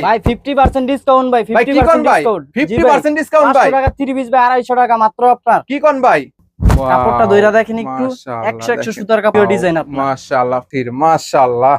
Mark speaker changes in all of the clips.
Speaker 1: ভাই 50% ডিসকাউন্ট ভাই,
Speaker 2: ভাই কি কোন
Speaker 1: 50%
Speaker 2: ভাই
Speaker 1: ডিসকাউন্ট
Speaker 2: 50% ডিসকাউন্ট ভাই
Speaker 1: 500 টাকা 3 পিস ভাই 250 টাকা মাত্র আপনার।
Speaker 2: কি কোন ভাই
Speaker 1: কাপড়টা ধইরা দেখেন একটু,
Speaker 2: মাশাআল্লাহ
Speaker 1: 100 100 সুতার কাপড় ডিজাইন আপনার।
Speaker 2: মাশাআল্লাহ মাশাআল্লাহ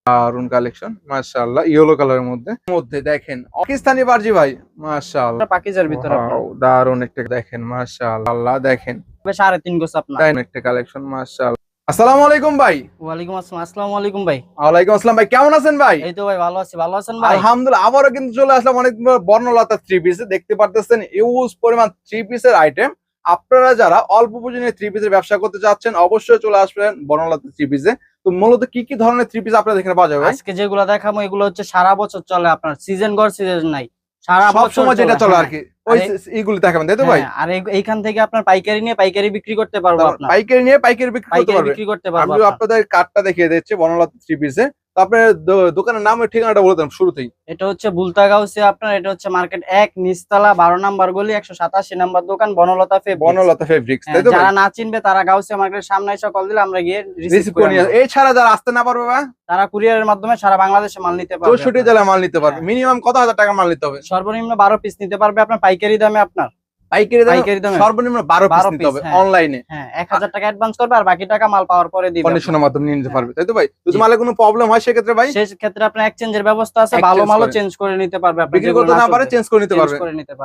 Speaker 2: দারুন কালেকশন মাশাআল্লাহ ইয়েলো কালারের মধ্যে দেখেন পাকিস্তানি বারজি ভাই মাশাআল্লাহ
Speaker 1: পাকিজার ভিতর আপনার
Speaker 2: দারুন একটা দেখেন মাশাআল্লাহ দেখেন
Speaker 1: 3.5 গোছ আপনার।
Speaker 2: তাই একটা কালেকশন মাশাআল্লাহ। আসসালামু আলাইকুম ভাই।
Speaker 1: ওয়ালাইকুম আসসালাম। আসসালামু আলাইকুম ভাই।
Speaker 2: ওয়ালাইকুম আসসালাম ভাই, কেমন আছেন ভাই?
Speaker 1: এই তো ভাই ভালো আছি, ভালো আছেন ভাই?
Speaker 2: আলহামদুলিল্লাহ, আবারও কিন্তু চলে আসলাম অনেক বর্ণলতা থ্রি পিস। দেখতে পারতেছেন ইউজ পরিমাণ থ্রি পিসের আইটেম। আপনারা যারা অল্প পুঁজি নিয়ে থ্রি পিসের ব্যবসা করতে চাচ্ছেন অবশ্যই চলে আসবেন বর্ণলতা থ্রি পিসে। তো মূলত কি কি ধরনের থ্রি পিস আপনাদের এখানে পাওয়া যাবে?
Speaker 1: আজকে যেগুলো দেখাবো এগুলো হচ্ছে সারা বছর চলে আপনার, সিজন গড় সিজন নাই, সারা
Speaker 2: সব
Speaker 1: বছর
Speaker 2: সময় যেটা চলে আর কি ওই এইগুলো দেখাবেন, তাই তো ভাই?
Speaker 1: আর এইখান থেকে আপনার পাইকারি নিয়ে পাইকারি বিক্রি করতে পারবো, আপনার
Speaker 2: পাইকারি নিয়ে পাইকারি বিক্রি করতে
Speaker 1: পাইকারি
Speaker 2: পারবে।
Speaker 1: বিক্রি করতে পারবো।
Speaker 2: আমি আপনাদের কার্ডটা দেখিয়ে দিচ্ছি বর্ণলতা থ্রি পিসে। তো আপনার দোকানের নাম ও ঠিকানাটা বলে দেন শুরুতেই।
Speaker 1: এটা হচ্ছে বুলতাগাউসে আপনার, এটা হচ্ছে মার্কেট 1 নিচতলা 12 নাম্বার গলি 187 নাম্বার দোকান বনলতা
Speaker 2: ফেব্রিক্স, তাই তো ভাই?
Speaker 1: যারা না চিনবে তারা গাউসিয়া মার্কেটের সামনে এসে কল দিলে আমরা গিয়ে রিসিভ করে নিয়ে
Speaker 2: এই ছাড়া যারা আসতে না পারবে ভাই
Speaker 1: তারা কুরিয়ারের মাধ্যমে সারা বাংলাদেশে মাল নিতে পারবে।
Speaker 2: 64 জেলায় মাল নিতে পারবে। মিনিমাম কত হাজার টাকা মাল নিতে হবে?
Speaker 1: সর্বনিম্ন 12 পিস নিতে পারবে আপনার পাইকারি দামে। আপনার
Speaker 2: পাইকারি
Speaker 1: পাইকারি দামে
Speaker 2: সর্বনিম্ন 12 পিস নিতে হবে অনলাইনে।
Speaker 1: হ্যাঁ 1000 টাকা অ্যাডভান্স করবে আর বাকি টাকা মাল পাওয়ার পরে দিবে।
Speaker 2: কন্ডিশনের মাধ্যমে নিয়ে নিতে পারবে, তাই তো ভাই? যদি মালে কোনো প্রবলেম হয় সেক্ষেত্রে ভাই
Speaker 1: সেই ক্ষেত্রে আপনার এক্সচেঞ্জের ব্যবস্থা আছে, ভালো মালও চেঞ্জ করে নিতে পারবে। আপনি
Speaker 2: বিক্রি করতে না পারে চেঞ্জ করে নিতে পারবে।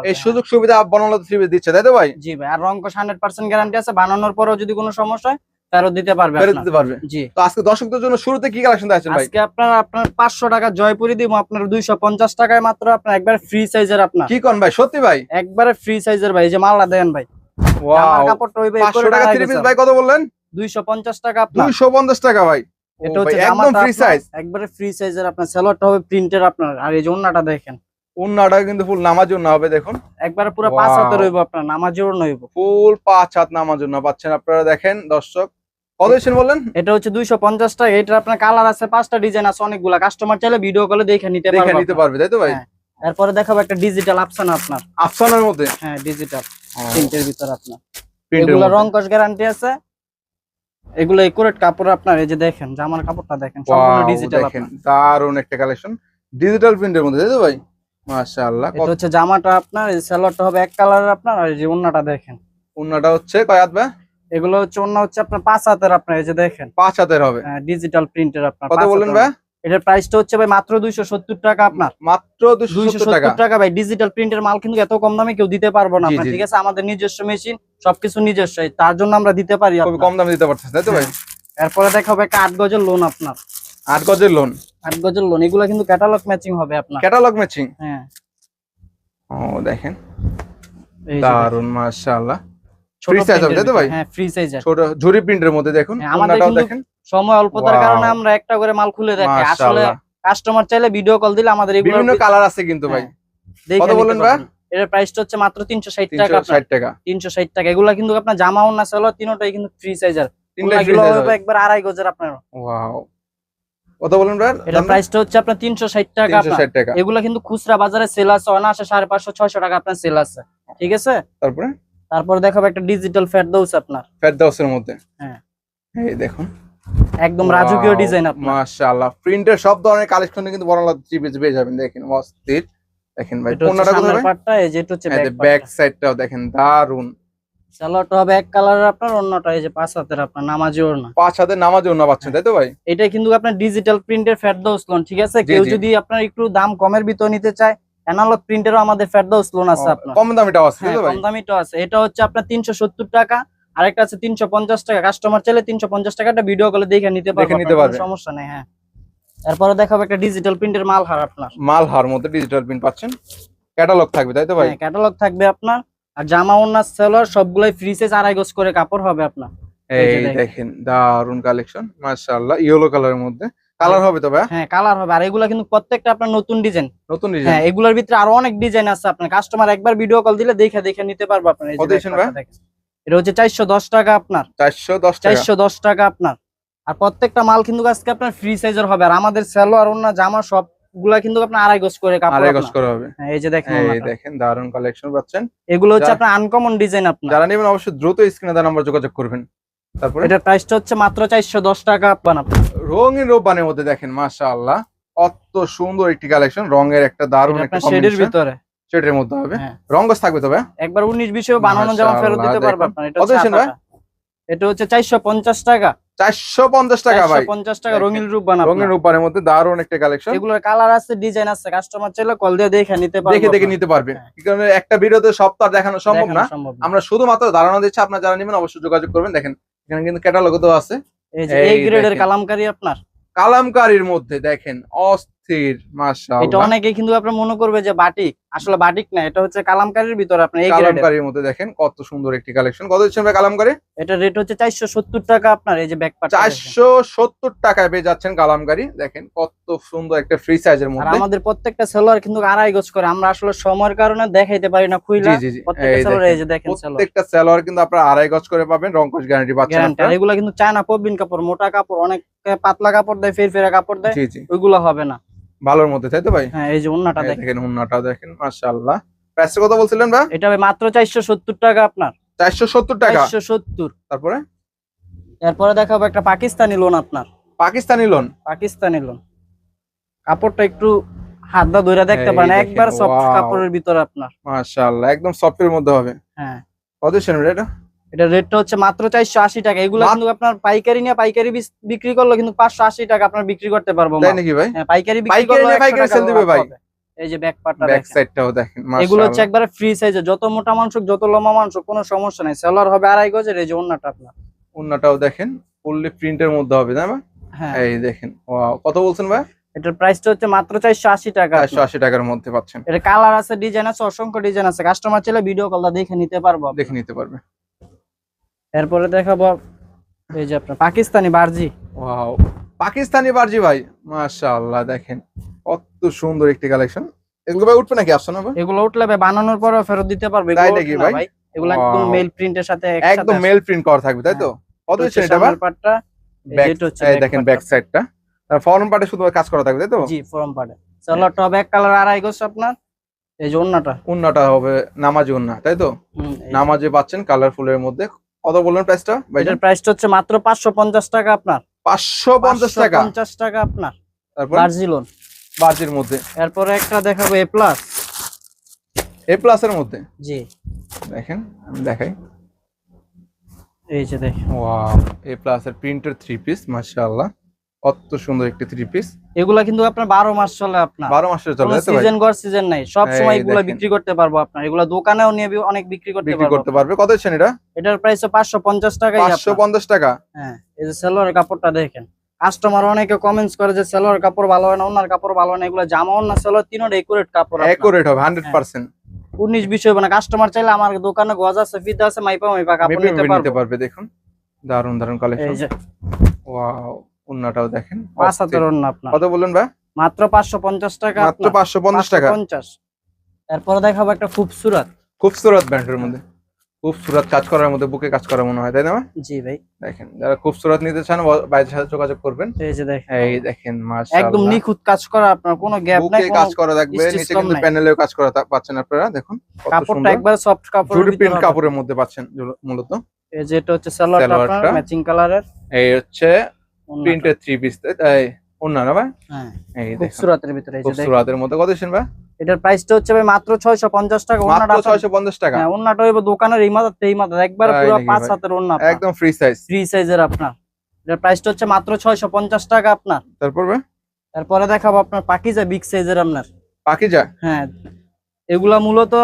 Speaker 2: এই সুযোগ সুবিধা বর্ণলতা থ্রি পিস দিচ্ছে, তাই তো ভাই?
Speaker 1: জি ভাই, আর রংকশ 100% গ্যারান্টি আছে, বানানোর পরেও যদি কোনো সমস্যা হয় ফেরত দিতে পারবে। জি।
Speaker 2: তো আজকে দর্শকদের জন্য শুরুতে কি কালেকশন দেখাচ্ছেন ভাই?
Speaker 1: আজকে আপনার 500 টাকা জয়পুরি দিব আপনার 250 টাকায় মাত্র, আপনার একবার ফ্রি সাইজের। আপনার
Speaker 2: কি কোন ভাই, সত্যি ভাই?
Speaker 1: একবারে ফ্রি সাইজের ভাই, এই যে মালটা দেন ভাই।
Speaker 2: ওয়াও,
Speaker 1: কাপড়টা হইবে
Speaker 2: 500 টাকা থ্রি পিস ভাই, কত বললেন?
Speaker 1: 250 টাকা আপনার।
Speaker 2: 250 টাকা ভাই,
Speaker 1: এটা হচ্ছে
Speaker 2: একদম ফ্রি সাইজ,
Speaker 1: একবারে ফ্রি সাইজের। আপনার সালোয়ারটা হবে প্রিন্টের আপনার, আর এই যে ওন্নাটা দেখেন,
Speaker 2: ওন্নাটা কিন্তু ফুল নামাজ ওন্না হবে। দেখুন
Speaker 1: একবারে পুরো 5 হাতের হইব আপনার, নামাজি ওন্না হইব
Speaker 2: ফুল 5 হাত নামাজ ওন্না পাচ্ছেন আপনারা। দেখেন দর্শক, কত দিচ্ছেন বললেন?
Speaker 1: এটা হচ্ছে 250 টাকা। এটা আপনার কালার আছে 5টা, ডিজাইন আছে অনেকগুলা। কাস্টমার চাইলে ভিডিও কলে দেখে নিতে পারবে,
Speaker 2: তাই তো ভাই?
Speaker 1: এরপরে দেখাবো একটা ডিজিটাল আফসানা আপনার।
Speaker 2: আফসানার মধ্যে?
Speaker 1: হ্যাঁ ডিজিটাল প্রিন্টের ভিতর আপনার।
Speaker 2: প্রিন্টের
Speaker 1: এগুলা রংকশ গ্যারান্টি আছে, এগুলো একুরেট কাপড় আপনার। এই যে দেখেন জামার কাপড়টা দেখেন, সম্পূর্ণ ডিজিটাল।
Speaker 2: দেখেন দারুন একটা কালেকশন ডিজিটাল প্রিন্টের মধ্যে, তাই তো ভাই? মাশাআল্লাহ।
Speaker 1: এটা হচ্ছে জামাটা আপনার, এই সালোয়ারটা হবে এক কালারের আপনার, আর এই যে ওন্নাটা দেখেন।
Speaker 2: ওন্নাটা হচ্ছে কয় হাত ভাই?
Speaker 1: এগুলো হচ্ছে ওন্না হচ্ছে আপনার 5 হাতের আপনার, এই যে দেখেন
Speaker 2: 5 হাতের হবে।
Speaker 1: হ্যাঁ ডিজিটাল প্রিন্টের আপনার।
Speaker 2: কত বলেন ভাই?
Speaker 1: এটার প্রাইসটা হচ্ছে ভাই মাত্র 270 টাকা আপনার।
Speaker 2: মাত্র 270
Speaker 1: টাকা ভাই। ডিজিটাল প্রিন্টের মাল কিন্তু এত কম দামে কেউ দিতে পারবো না আপনার, ঠিক আছে? আমাদের নিজস্ব মেশিন, সবকিছু নিজস্ব, তার জন্য আমরা দিতে পারি,
Speaker 2: কম দামে দিতে পারতেছেন, তাই তো ভাই?
Speaker 1: এরপরে দেখাবো একটা 8 গজের লোন আপনার।
Speaker 2: 8 গজের লোন?
Speaker 1: 8 গজের লোন, এগুলা কিন্তু ক্যাটালগ ম্যাচিং হবে আপনার।
Speaker 2: Catalogue matching?
Speaker 1: হ্যাঁ।
Speaker 2: ও দেখেন দারুন মাশাআল্লাহ।
Speaker 1: ফ্রি সাইজ হবে, তাই তো ভাই? হ্যাঁ ফ্রি সাইজ, ছোট
Speaker 2: ঝুরি প্রিন্টের মধ্যে। দেখুন ওন্নাটাও দেখেন।
Speaker 1: সময় অল্পতার কারণে আমরা একটা করে মাল খুলে দেখি, আসলে কাস্টমার চাইলে ভিডিও কল দিলে আমাদের এগুলো
Speaker 2: বিভিন্ন কালার আছে কিন্তু ভাই। কত বলেন ভাই?
Speaker 1: এর প্রাইসটা হচ্ছে মাত্র 360 টাকা।
Speaker 2: 360 টাকা,
Speaker 1: 360 টাকা। এগুলা কিন্তু আপনার জামা ওন্না সালোয়ার তিনটাই কিন্তু ফ্রি সাইজের। এগুলো হবে একবার 2.5 গজের আপনার।
Speaker 2: ওয়াও, কত বলেন ভাই?
Speaker 1: এর প্রাইসটা হচ্ছে আপনার 360 টাকা।
Speaker 2: 360 টাকা।
Speaker 1: এগুলা কিন্তু খুচরা বাজারে সেল আছে অনায়াসে 550 600 টাকা আপনার সেল আছে, ঠিক আছে? তারপর দেখাবো একটা ডিজিটাল ফেরদৌস আপনার।
Speaker 2: ফেরদৌসের মধ্যে?
Speaker 1: হ্যাঁ
Speaker 2: এই দেখুন
Speaker 1: একদম রাজকীয় ডিজাইন আপনার।
Speaker 2: মাশাআল্লাহ, প্রিন্টের সব ধরনের কালেকশন কিন্তু বর্ণলতা থ্রি পিস পেয়ে যাবেন। দেখেন অস্থির। দেখেন ভাই কোনটা কোথায় ভাই?
Speaker 1: পাটটা এই যে এটা হচ্ছে
Speaker 2: ব্যাক সাইডটাও দেখেন দারুন।
Speaker 1: সালোয়ারটা হবে এক কালারের আপনার, ওন্নাটা এই যে 5 হাতের আপনার, নামাজি ওন্না।
Speaker 2: 5 হাতের নামাজি ওন্না পাচ্ছেন, তাই তো ভাই?
Speaker 1: এটা কিন্তু আপনার ডিজিটাল প্রিন্টের ফেরদৌস লোন, ঠিক আছে? কেউ যদি আপনার একটু দাম কমের ভিতর নিতে চায়, অ্যানালগ প্রিন্টেরও আমাদের ফেরদৌস লোন আছে আপনার।
Speaker 2: কম দামিটাও আছে, তাই তো ভাই?
Speaker 1: কম দামিটাও আছে। এটা হচ্ছে আপনার 370 টাকা, আরেকটা আছে 350 টাকা। কাস্টমার চাইলে 350 টাকাটা ভিডিও কলে দেখে নিতে পারবে, সমস্যা নেই। হ্যাঁ এরপরে দেখাবো একটা ডিজিটাল প্রিন্টের মালহার আপনার।
Speaker 2: মালহার মধ্যে ডিজিটাল প্রিন্ট পাচ্ছেন, ক্যাটালগ থাকবে, তাই তো ভাই?
Speaker 1: হ্যাঁ ক্যাটালগ থাকবে আপনার। আর জামা ওন্না সালোয়ার সবগুলাই ফ্রি সাইজ 2.5 গজ করে কাপড় হবে আপনার।
Speaker 2: এই দেখেন দারুন কালেকশন মাশাআল্লাহ। ইয়েলো কালারের মধ্যে কালার হবে তো ভাই?
Speaker 1: হ্যাঁ কালার হবে। আর এগুলা কিন্তু প্রত্যেকটা আপনার নতুন ডিজাইন।
Speaker 2: হ্যাঁ
Speaker 1: এগুলোর ভিতরে আরো অনেক ডিজাইন আছে, আপনার কাস্টমার একবার ভিডিও কল দিলে দেখে নিতে পারবে আপনার। এই যে এটা হচ্ছে 410 টাকা আপনার। 410 টাকা আপনার। আর প্রত্যেকটা মাল কিন্তু আজকে আপনার ফ্রি সাইজের হবে। আর আমাদের সালোয়ার ওন্না জামা সবগুলা কিন্তু আপনার 2.5 গজ করে কাপড়,
Speaker 2: 2.5 গজ করে হবে।
Speaker 1: হ্যাঁ এই যে দেখেন,
Speaker 2: এই দেখেন দারুন কালেকশন পাচ্ছেন।
Speaker 1: এগুলো হচ্ছে আপনার আনকমন ডিজাইন আপনার।
Speaker 2: যারা নেবেন অবশ্যই দ্রুত স্ক্রিনে দেওয়া নাম্বার যোগাযোগ করবেন। তারপর
Speaker 1: এটার প্রাইসটা হচ্ছে মাত্র 410 টাকা আপনার।
Speaker 2: রঙিন রূপবানের মধ্যে দেখেন মাশাআল্লাহ কত সুন্দর একটি কালেকশন, রঙের একটা দারুণ একটা
Speaker 1: শেডের ভিতরে,
Speaker 2: শেডের মধ্যে হবে, রঙস থাকবে তবে
Speaker 1: একবার 19-20 বানানো জামা ফেরত দিতে পারবে আপনার। এটা হচ্ছে 450 টাকা।
Speaker 2: 450 টাকা ভাই,
Speaker 1: 450 টাকা রঙিন রূপ বানাবো,
Speaker 2: রঙিন রূপের মধ্যে দারুণ একটা কালেকশন।
Speaker 1: এগুলোর কালার আছে, ডিজাইন আছে, কাস্টমার চাইলে কল দিয়ে দেখে নিতে পারবে,
Speaker 2: দেখে নিতে পারবে। কারণ একটা ভিডিওতে সব তো আর দেখানো সম্ভব না, আমরা শুধুমাত্র ধারণা দিচ্ছি, আপনারা যারা নেবেন অবশ্যই যোগাযোগ করবেন। দেখেন এখানে কিন্তু ক্যাটালগ তো আছে,
Speaker 1: এই যে এই গ্রেডের কালামকারী আপনার,
Speaker 2: কালামকারীর মধ্যে দেখেন অস্থির, মাশাআল্লাহ।
Speaker 1: এটা অনেকে কিন্তু আপনি মনে করবে যে বাটিক, আসলে বাটিক না, এটা হচ্ছে কালামকারীর ভিতরে আপনার এই
Speaker 2: কালামকারীর মধ্যে দেখেন কত সুন্দর একটি কালেকশন। কত দিচ্ছেন ভাই কালামকারী?
Speaker 1: এটা রেট হচ্ছে 470 টাকা আপনার। এই যে ব্যাক পার্ট
Speaker 2: 470 টাকায় পেয়ে যাচ্ছেন কালামকারী, দেখেন কত সুন্দর একটা ফ্রি সাইজের মধ্যে।
Speaker 1: আর আমাদের প্রত্যেকটা সেলোয়ার কিন্তু 2.5 গজ করে, আমরা আসলে সময়ের কারণে দেখাইতে পারি না খুইলা। প্রত্যেকটা সেলোয়ার এই যে দেখেন,
Speaker 2: প্রত্যেকটা সেলোয়ার কিন্তু আপনারা 2.5 গজ করে পাবেন, রংকশ গ্যারান্টি পাচ্ছেন আপনারা।
Speaker 1: এগুলা কিন্তু চায়না প্রবীণ কাপড়, মোটা কাপড়, অনেক পাতলা কাপড় দেয়, ফেরফেরা কাপড় দেয়, ওইগুলো হবে না,
Speaker 2: ভালোর মধ্যে, তাই তো ভাই?
Speaker 1: হ্যাঁ, এই যে ওন্নাটা
Speaker 2: দেখেন, ওন্নাটা দেখেন, মাশাআল্লাহ। প্রাইস কত বলছিলেন ভাই?
Speaker 1: এটা মাত্র 470 টাকা আপনার।
Speaker 2: 470 টাকা,
Speaker 1: 470।
Speaker 2: তারপরে
Speaker 1: এরপরে দেখাবো একটা পাকিস্তানি লোন আপনার।
Speaker 2: পাকিস্তানি লোন,
Speaker 1: পাকিস্তানি লোন কাপড়টা একটু হাত দা ধরে দেখতে পারেন, একবার সফট কাপড়ের ভিতরে আপনার,
Speaker 2: মাশাআল্লাহ, একদম সফটের মধ্যে হবে।
Speaker 1: হ্যাঁ,
Speaker 2: কত শুনেন এটা?
Speaker 1: এটা রেটটা হচ্ছে মাত্র 480 টাকা। এগুলো কিন্তু আপনার পাইকারি নিয়ে পাইকারি বিক্রি করলে কিন্তু 580 টাকা আপনার বিক্রি করতে পারবো।
Speaker 2: তাই নাকি ভাই?
Speaker 1: হ্যাঁ, পাইকারি বিক্রি করলে
Speaker 2: পাইকারি সেল দিবে ভাই।
Speaker 1: এই যে ব্যাক পার্টটা
Speaker 2: ব্যাক সাইডটাও দেখেন, মাশাআল্লাহ।
Speaker 1: এগুলো হচ্ছে একবারে ফ্রি সাইজে, যত মোটা মানুষ যত লম্বা মানুষ কোনো সমস্যা নাই। সেলার হবে 2.5 গজের। এই যে ওন্নাটা আপনার,
Speaker 2: ওন্নাটাও দেখেন ফুললি প্রিন্টের মধ্যে হবে, না ভাই?
Speaker 1: হ্যাঁ,
Speaker 2: এই দেখেন, ওয়াও, কত বলছেন ভাই?
Speaker 1: এটার প্রাইসটা হচ্ছে মাত্র 480 টাকা।
Speaker 2: 480 টাকার মধ্যে পাচ্ছেন।
Speaker 1: এটা কালার আছে, ডিজাইন আছে, অসংখ্য ডিজাইন আছে, কাস্টমার চাইলে ভিডিও কলটা দেখে নিতে পারবো,
Speaker 2: দেখে নিতে পারবে।
Speaker 1: এরপরে দেখাবো এই যে আপনার পাকিস্তানি বারজি।
Speaker 2: ওয়াও, পাকিস্তানি বারজি ভাই, মাশাআল্লাহ, দেখেন কত সুন্দর একটি কালেকশন। এগুলো ভাই উঠবে নাকি? আসছে না ভাই?
Speaker 1: এগুলো উঠলে ভাই বানানোর পরে ফেরত দিতে পারবে।
Speaker 2: তাই নাকি ভাই?
Speaker 1: এগুলো একদম মেল প্রিন্টের সাথে
Speaker 2: একদম মেল প্রিন্ট করা থাকবে, তাই তো? কত দিচ্ছেন এটা ভাই?
Speaker 1: পার্টটা
Speaker 2: এই দেখেন ব্যাক সাইডটা, আর ফরম পার্টে শুধু কাজ করা থাকবে, তাই তো?
Speaker 1: জি, ফরম পার্টে। সেলারটা হবে এক কালার 2.5 গজ আপনার। এই যে ওন্নাটা
Speaker 2: হবে নামাজি ওন্না, তাই তো? নামাজে পাচ্ছেন কালারফুলের মধ্যে। কত বললেন প্রাইসটা ভাই?
Speaker 1: এটার প্রাইসটা হচ্ছে মাত্র 550 টাকা আপনার।
Speaker 2: 550 টাকা,
Speaker 1: 550 টাকা আপনার।
Speaker 2: তারপর
Speaker 1: বারজিলোন,
Speaker 2: বারজির মধ্যে।
Speaker 1: এরপরে একটা দেখাবো এ প্লাস।
Speaker 2: এ প্লাস এর মধ্যে,
Speaker 1: জি,
Speaker 2: দেখেন আমি দেখাই।
Speaker 1: এই যে দেখেন,
Speaker 2: ওয়াও, এ প্লাস এর প্রিন্টের 3 পিস, মাশাআল্লাহ, কত সুন্দর একটি 3 পিস।
Speaker 1: এগুলা কিন্তু আপনার 12 মাস চলে, আপনার
Speaker 2: 12 মাস চলে, তাই তো ভাই?
Speaker 1: সিজন গর সিজন নাই, সব সময় এগুলা বিক্রি করতে পারবো আপনার। এগুলা দোকানেও নিয়ে অনেক বিক্রি করতে পারবে।
Speaker 2: কত দিচ্ছেন এটা?
Speaker 1: এটার প্রাইস 550 টাকা।
Speaker 2: 550 টাকা।
Speaker 1: হ্যাঁ, এই যে সেলোয়ারের কাপড়টা দেখেন, কাস্টমার অনেকে কমেন্টস করে যে সেলোয়ার কাপড় ভালো হয় না, ওনার কাপড় ভালো হয় না। এগুলা জামা ওন্না সেলোয়ার তিনটা একুরেট কাপড়,
Speaker 2: একুরেট হবে 100%।
Speaker 1: 19-20 হবে না। কাস্টমার চাইলে আমার দোকানে গজ আছে, ফিতা আছে, মাইপা কাপড় নিতে পারবে।
Speaker 2: দেখুন দারুন দারুন কালেকশন। এই যে ওয়াও, ওন্নাটাও দেখেন,
Speaker 1: 5 হাতের ওন্না আপনার।
Speaker 2: কত বললেন ভাই?
Speaker 1: মাত্র 550 টাকা।
Speaker 2: মাত্র 550 টাকা।
Speaker 1: 550। এরপর দেখাবো একটা
Speaker 2: খুবসুরত ব্র্যান্ডের মধ্যে, খুবসুরত কাজ করার মধ্যে, বুকে কাজ করা মনে হয়, তাই না?
Speaker 1: জি ভাই,
Speaker 2: দেখেন যারা খুবসুরত নিতে চান বাইরের সাথে যোগাযোগ করবেন।
Speaker 1: এই যে দেখেন,
Speaker 2: এই দেখেন, মাশাআল্লাহ,
Speaker 1: একদম নিখুঁত কাজ করা আপনার, কোনো গ্যাপ নাই,
Speaker 2: বুকে কাজ করা থাকবে, নিচে কিন্তু প্যানেলেও কাজ করা পাচ্ছেন আপনারা। দেখুন
Speaker 1: কাপড়টা একবার সফট কাপড়,
Speaker 2: জুট প্রিন্ট কাপড়ের মধ্যে পাচ্ছেন মূলত।
Speaker 1: এই যে এটা হচ্ছে সালোয়ারটা আপনার ম্যাচিং কালারের।
Speaker 2: এই হচ্ছে প্রিন্টের 3 পিস, তাই ওন্না না ভাই?
Speaker 1: হ্যাঁ,
Speaker 2: এই
Speaker 1: খুবসুরতের ভিতরে, এই যে দেখেন
Speaker 2: খুবসুরতের মধ্যে। কত দিচ্ছেন ভাই?
Speaker 1: এটার প্রাইসটা হচ্ছে ভাই মাত্র 650 টাকা।
Speaker 2: ওন্নাটা 650 টাকা।
Speaker 1: হ্যাঁ, ওন্নাটা হইবো দোকানের এই মাথাতে এই মাথা, একবার পুরো 5 হাতের ওন্না,
Speaker 2: একদম ফ্রি
Speaker 1: সাইজের আপনার। এটার প্রাইসটা হচ্ছে মাত্র 650 টাকা আপনার। তারপরে দেখাবো আপনার পাকিজা বিগ সাইজের আপনার।
Speaker 2: পাকিজা,
Speaker 1: হ্যাঁ, এগুলা মূলত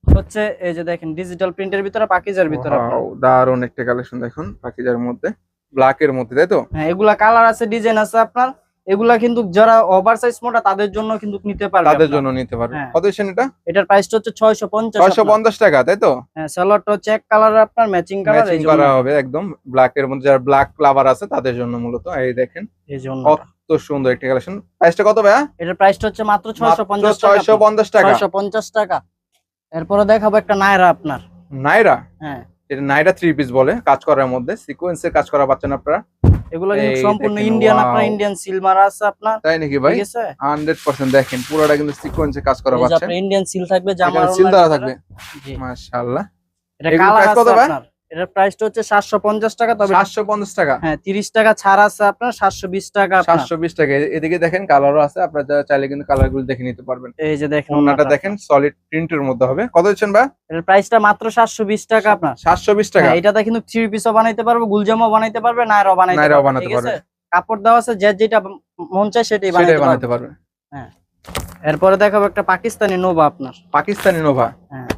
Speaker 1: হচ্ছে এই যে দেখেন ডিজিটাল প্রিন্টের ভিতরে, পাকিজার ভিতরে।
Speaker 2: দারুন একটা কালেকশন দেখুন, পাকিজার মধ্যে ব্ল্যাক এর মধ্যে, তাই তো?
Speaker 1: হ্যাঁ, এগুলা কালার আছে, ডিজাইন আছে আপনার। এগুলা কিন্তু যারা ওভার সাইজ মোটা তাদের জন্য কিন্তু নিতে পারবে,
Speaker 2: তাদের জন্য নিতে পারবে। কত দিচ্ছেন এটা?
Speaker 1: এটার প্রাইসটা হচ্ছে
Speaker 2: 650 টাকা, তাই তো?
Speaker 1: হ্যাঁ, সালোয়ারটা হচ্ছে এক কালার আপনার, ম্যাচিং কালার, এই
Speaker 2: করা হবে একদম ব্ল্যাক এর মধ্যে, যারা ব্ল্যাক লাভার আছে তাদের জন্য মূলত। এই দেখেন,
Speaker 1: এই জন্য
Speaker 2: কত সুন্দর একটা কালেকশন। প্রাইসটা কত ভাই?
Speaker 1: এটার প্রাইসটা হচ্ছে মাত্র 650 টাকা।
Speaker 2: 650 টাকা,
Speaker 1: 650 টাকা। এরপরে দেখাবো একটা নায়রা আপনার।
Speaker 2: নায়রা,
Speaker 1: হ্যাঁ,
Speaker 2: এটা নায়রা 3 পিস বলে, কাজ করার মধ্যে সিকোয়েন্সে কাজ করা পাচ্ছেন আপনারা।
Speaker 1: এগুলো কিন্তু সম্পূর্ণ ইন্ডিয়ান, আপনার ইন্ডিয়ান সিল মারা আছে আপনার।
Speaker 2: তাই নাকি ভাই? 100% দেখেন পুরোটা কিন্তু সিকোয়েন্সে কাজ করা পাচ্ছেন।
Speaker 1: আপনার ইন্ডিয়ান সিল থাকবে, জামার
Speaker 2: সিল দেওয়া থাকবে। জি, মাশাআল্লাহ।
Speaker 1: এটা কালার আছে আপনার। এটার প্রাইসটা হচ্ছে 750 টাকা, তবে
Speaker 2: 750 টাকা।
Speaker 1: হ্যাঁ 30 টাকা ছাড় আছে আপনার, 720 টাকা আপনার।
Speaker 2: 720 টাকা। এদিকে দেখেন কালারও আছে, আপনারা চাইলে কিন্তু কালার গুলো দেখে নিতে পারবেন।
Speaker 1: এই যে দেখেন
Speaker 2: ওন্নাটা দেখেন সলিড প্রিন্টের মধ্যে হবে। কত দিচ্ছেন ভাই?
Speaker 1: এটার প্রাইসটা মাত্র 720 টাকা আপনার।
Speaker 2: 720 টাকা।
Speaker 1: হ্যাঁ, এটাতে কিন্তু 3 পিসও বানাইতে পারবো, গুলজামও বানাইতে পারবে, নাইরাও বানাইতে পারবে, ঠিক আছে? কাপড় দেওয়া আছে, যেটা মন চায় সেটাই বানাইতে পারবে। হ্যাঁ, এরপরে দেখাবো একটা পাকিস্তানি নোভা আপনার।
Speaker 2: পাকিস্তানি নোভা,
Speaker 1: হ্যাঁ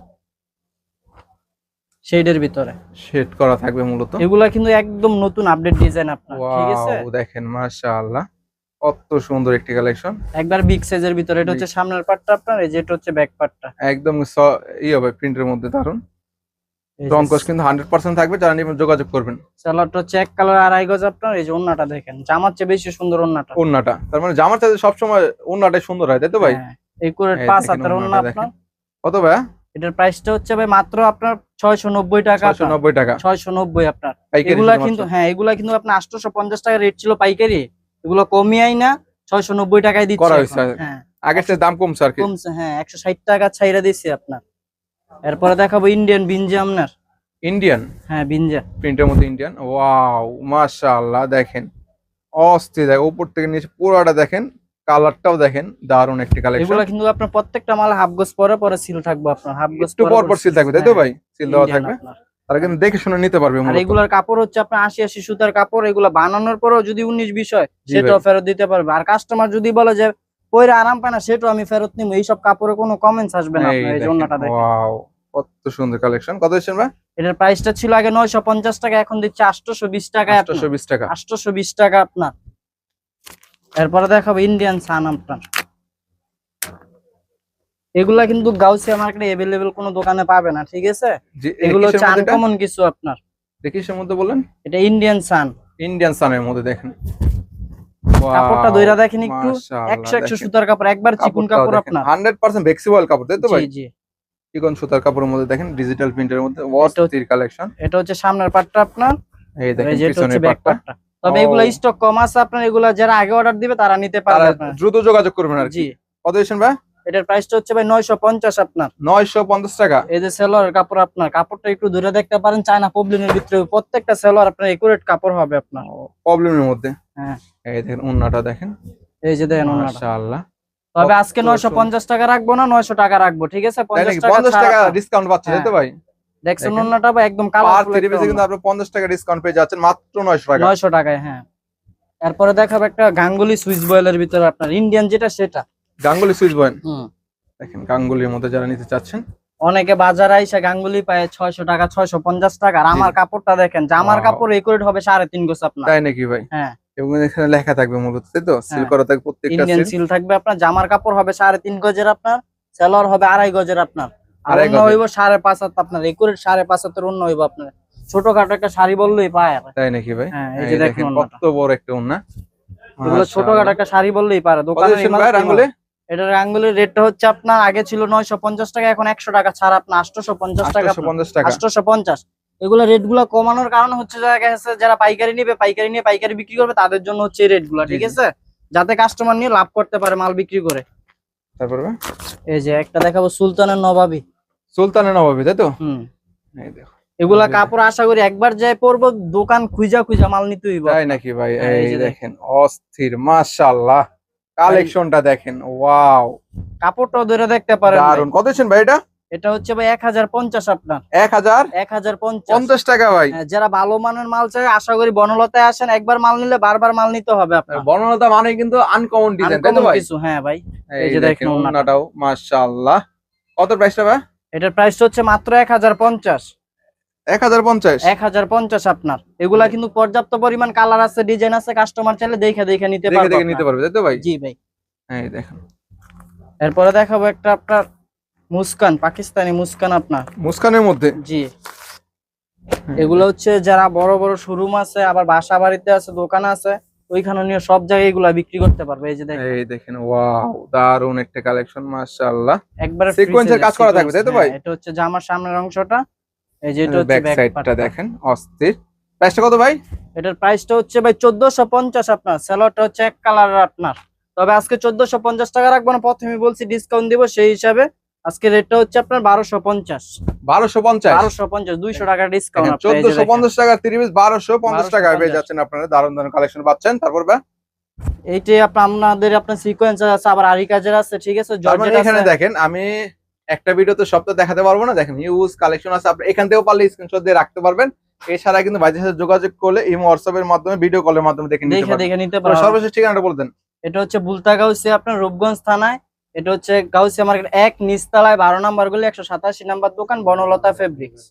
Speaker 1: শেডের ভিতরে
Speaker 2: শেড করা থাকবে মূলত।
Speaker 1: এগুলা কিন্তু একদম নতুন আপডেট ডিজাইন আপনার, ঠিক আছে?
Speaker 2: ওয়াও, দেখেন মাশাআল্লাহ কত সুন্দর একটি কালেকশন,
Speaker 1: একবার বিগ সাইজের ভিতরে। এটা হচ্ছে সামনের পার্টটা আপনার, এই যে এটা হচ্ছে ব্যাক পার্টটা,
Speaker 2: একদম হবে প্রিন্টের মধ্যে, দারুন। রং কস কিন্তু 100% থাকবে, যারা নেবেন যোগাযোগ করবেন।
Speaker 1: সালোয়ারটা হচ্ছে এক কালার, আড়াই গজ আপনার। এই যে ওন্নাটা দেখেন, জামার চেয়ে বেশি সুন্দর ওন্নাটা।
Speaker 2: ওন্নাটা তার মানে জামার চাইতে সবসময় ওন্নাটাই সুন্দর হয়, তাই তো ভাই?
Speaker 1: এই করে 5 হাতের ওন্না আপনার।
Speaker 2: কত ভাই
Speaker 1: এটার প্রাইসটা হচ্ছে ভাই মাত্র আপনার 690 টাকা।
Speaker 2: 690 টাকা,
Speaker 1: 690 আপনার। এগুলা কিন্তু হ্যাঁ, এগুলা কিন্তু আপনার 850 টাকা রেট ছিল পাইকারি, এগুলো কমিয়াই না 690 টাকায় দিচ্ছে
Speaker 2: করা হয়েছে।
Speaker 1: হ্যাঁ,
Speaker 2: আগের চেয়ে দাম কমছে আর কি।
Speaker 1: কমছে, হ্যাঁ 160 টাকা ছাইরা দিছি আপনার। এরপরে দেখাবো ইন্ডিয়ান বিনজা আপনার।
Speaker 2: ইন্ডিয়ান,
Speaker 1: হ্যাঁ বিনজা
Speaker 2: প্রিন্টের মধ্যে ইন্ডিয়ান। ওয়াও মাশাআল্লাহ, দেখেন অস্থির, দেখেন উপর থেকে নিচে পুরোটা দেখেন, কালারটাও দেখেন, দারুন একটি কালেকশন।
Speaker 1: এগুলা কিন্তু আপনার প্রত্যেকটা মাল হাফ গজ পরে পরে সিল থাকবে আপনার, হাফ গজ
Speaker 2: একটু পর পর সিল থাকবে, তাই তো ভাই? সিল দেওয়া থাকবে, তারা কিন্তু দেখে শুনে নিতে পারবে।
Speaker 1: আর এগুলার কাপড় হচ্ছে আপনার 80 সুতার কাপড়। এগুলা বানানোর পরেও যদি 19-20 হয় সেটাও ফেরত দিতে পারবে। আর কাস্টমার যদি বলে যে পরে আরাম পায় না, সেটাও আমি ফেরত নিব। এইসব কাপড়ে কোনো কমেন্টস আসবে না আপনার। এই জন্যটা দেখেন,
Speaker 2: ওয়াও কত সুন্দর কালেকশন। কত দিচ্ছেন ভাই?
Speaker 1: এটার প্রাইসটা ছিল আগে 950 টাকা, এখন দিচ্ছে 820 টাকা।
Speaker 2: 820 টাকা,
Speaker 1: 820 টাকা আপনার। এরপরে দেখাবো ইন্ডিয়ান সান আপনার। এগুলা কিন্তু গাউসিয়া মার্কেটে अवेलेबल কোনো দোকানে পাবে না, ঠিক আছে? এগুলো হচ্ছে আনকমন কিছু আপনার।
Speaker 2: দেখিসের মধ্যে বলেন,
Speaker 1: এটা ইন্ডিয়ান সান।
Speaker 2: ইন্ডিয়ান সানের মধ্যে দেখেন
Speaker 1: কাপড়টা ধইরা দেখেন একটু, 100 সুতার কাপড়, একবার চিকন কাপড় আপনার,
Speaker 2: 100% ফ্লেক্সিবল কাপড়, তাই তো ভাই?
Speaker 1: জি জি,
Speaker 2: চিকন সুতার কাপড়ের মধ্যে দেখেন, ডিজিটাল প্রিন্টের মধ্যে ওয়াস্তির কালেকশন।
Speaker 1: এটা হচ্ছে সামনের পাটটা আপনার,
Speaker 2: এই দেখেন
Speaker 1: পিছনের পাটটা। তবে এগুলা স্টক কম আছে আপনার, এগুলা যারা আগে অর্ডার দিবে তারা নিতে পারবে, আপনারা
Speaker 2: দ্রুত যোগাযোগ করবেন আর কি। কত দিচ্ছেন ভাই?
Speaker 1: এটার প্রাইসটা হচ্ছে ভাই 950 আপনার।
Speaker 2: 950 টাকা।
Speaker 1: এই যে সেলোয়ার কাপড় আপনার, কাপড়টা একটু ধরে দেখতে পারেন, চায়না প্রবলেমের ভিতরে প্রত্যেকটা সেলোয়ার আপনার একুরেট কাপড় হবে আপনার,
Speaker 2: প্রবলেমের মধ্যে।
Speaker 1: হ্যাঁ
Speaker 2: এই দেখেন ওন্নাটা দেখেন,
Speaker 1: এই যে দেখেন ওন্নাটা
Speaker 2: মাশাআল্লাহ।
Speaker 1: তবে আজকে 950 টাকা রাখবো না, 900 টাকা রাখবো, ঠিক আছে?
Speaker 2: 50 টাকা ডিসকাউন্ট পাচ্ছেন, তাই তো ভাই?
Speaker 1: দেখছেন ওন্নাটা একদম কালারফুল,
Speaker 2: কিন্তু আপনি 50 টাকা ডিসকাউন্ট পেয়ে যাচ্ছেন মাত্র 900 টাকা।
Speaker 1: 900 টাকায়, হ্যাঁ। এরপরে দেখাবো একটা গাঙ্গুলি সুইচ বয়েলের ভিতরে আপনার, ইন্ডিয়ান যেটা সেটা।
Speaker 2: গাঙ্গুলি সুইচ বয়েল, দেখেন গাঙ্গুলির মধ্যে যারা নিতে চাচ্ছেন,
Speaker 1: অনেকে বাজারে আইসা গাঙ্গুলি পায় 600 টাকা, 650 টাকা। আর আমার কাপড়টা দেখেন, জামার কাপড় একুরেট হবে 3.5 গজ আপনার।
Speaker 2: তাই নাকি ভাই?
Speaker 1: হ্যাঁ,
Speaker 2: এবং এখানে লেখা থাকবে মূলত, তাই তো? সিল করা থাকবে প্রত্যেকটা,
Speaker 1: ইন্ডিয়ান সিল থাকবে আপনার। জামার কাপড় হবে 3.5 গজের আপনার, সেলোয়ার হবে 2.5 গজের আপনার, আর অন্য হইব 5.5 হাত আপনার, একুরেট 5.5 হাতের অন্য হইব আপনার। ছোটখাটো একটা শাড়ি বললেই পায়।
Speaker 2: তাই নাকি ভাই?
Speaker 1: হ্যাঁ, এই যে দেখেন
Speaker 2: কত বড় একটা ওন্না।
Speaker 1: এগুলো ছোটখাটো একটা শাড়ি বললেই পারে দোকানে। এটার আঙ্গুলের রেটটা হচ্ছে আপনার আগে ছিল 950 টাকা, এখন 100 টাকা ছাড় আপনার 850 টাকা। 850। এগুলো রেট গুলা কমানোর কারণ হচ্ছে যারা পাইকারি নিবে, পাইকারি নিয়ে পাইকারি বিক্রি করবে, তাদের জন্য হচ্ছে এই রেট গুলা, ঠিক আছে? যাতে কাস্টমার নিয়ে লাভ করতে পারে মাল বিক্রি করে।
Speaker 2: তারপরে
Speaker 1: এই যে একটা দেখাবো সুলতানের নবাবী।
Speaker 2: সুলতানের নবাবী, তাই তো?
Speaker 1: এই দেখো, এগুলা কাপড় আশা করি একবার যাই পরবো, দোকান খুঁজা খুঁজা মাল নিতে হইব।
Speaker 2: তাই নাকি ভাই? এই যে দেখেন অস্থির, মাশাআল্লাহ কালেকশনটা দেখেন। ওয়াও,
Speaker 1: কাপড়টাও ধরে দেখতে পারেন,
Speaker 2: দারুন। কত দিচ্ছেন ভাই এটা?
Speaker 1: এটা হচ্ছে ভাই 1050 আপনার।
Speaker 2: 1050 টাকা ভাই।
Speaker 1: যারা ভালো মানের মাল চাই, আশা করি বনলতায় আসেন, একবার মাল নিলে বারবার মাল নিতে হবে আপনার।
Speaker 2: বনলতা মানে কিন্তু আনকমন ডিজাইন, তাই তো ভাই?
Speaker 1: কিছু, হ্যাঁ ভাই।
Speaker 2: এই যে দেখেন ওন্নাটাও মাশাআল্লাহ। কত প্রাইসটা ভাই?
Speaker 1: এটার প্রাইস হচ্ছে মাত্র 1050। 1050 আপনার। এগুলা কিন্তু পর্যাপ্ত পরিমাণ কালার আছে, ডিজাইন আছে, কাস্টমার চাইলে দেখে নিতে পারবে,
Speaker 2: তাই তো ভাই?
Speaker 1: জি ভাই।
Speaker 2: এই দেখেন,
Speaker 1: এরপরে দেখাবো একটা আপনার মুস্কান, পাকিস্তানি মুস্কান আপনার।
Speaker 2: মুস্কানের মধ্যে,
Speaker 1: জি। এগুলো হচ্ছে যারা বড় বড় শোরুম আছে, আবার বাসা বাড়িতে আছে, দোকান আছে, ওইখানে নিয়ে সব জায়গায় এগুলা বিক্রি করতে পারবে। এই যে দেখেন,
Speaker 2: এই দেখেন ওয়াও, দারুন একটা কালেকশন মাশাআল্লাহ।
Speaker 1: একবারে
Speaker 2: সিকোয়েন্সের কাজ করা থাকবে, তাই তো ভাই?
Speaker 1: এটা হচ্ছে জামার সামনের অংশটা, এই যে এটা হচ্ছে
Speaker 2: ব্যাক সাইডটা দেখেন অস্থির। প্রাইসটা কত ভাই?
Speaker 1: এটার প্রাইসটা হচ্ছে ভাই 1450 আপনার। সেলোয়ারটা হচ্ছে এক কালারের আপনার, তবে আজকে 1450 টাকা রাখবো না, প্রথমে বলছি ডিসকাউন্ট দিব, সেই হিসাবে আজকে রেটটা হচ্ছে আপনার 1250
Speaker 2: 1250
Speaker 1: 200 টাকা ডিসকাউন্ট
Speaker 2: 1450 টাকা 3 পিস 1250 টাকায় পেয়ে যাচ্ছেন আপনারা। দারুণ দারুণ কালেকশন পাচ্ছেন। তারপর ভাই
Speaker 1: এইটাই আপনাদের আপনার সিকোয়েন্সার আছে, আবার আরি কাজের আছে, ঠিক আছে। জর্জেট
Speaker 2: এখানে দেখেন আমি একটা ভিডিওতে সব তো দেখাতে পারবো না, দেখেন ইউজ কালেকশন আছে, আপনি এখান থেকেও পারলে স্ক্রিনশট দিয়ে রাখতে পারবেন। এছাড়া কিন্তু ভাইদের সাথে যোগাযোগ করলে ইমো হোয়াটসঅ্যাপ এর মাধ্যমে ভিডিও কলের মাধ্যমে দেখে নিতে পারবেন। সর্বশেষ ঠিকানাটা বলে দেন।
Speaker 1: এটা হচ্ছে বুলতা গাউসিয়া আপনার রূপগঞ্জ থানায়। এটা হচ্ছে গাউসিয়া মার্কেট 1 নিচতলায় 12 নম্বর গলি 187 নম্বর দোকান বনলতা ফেব্রিক্স।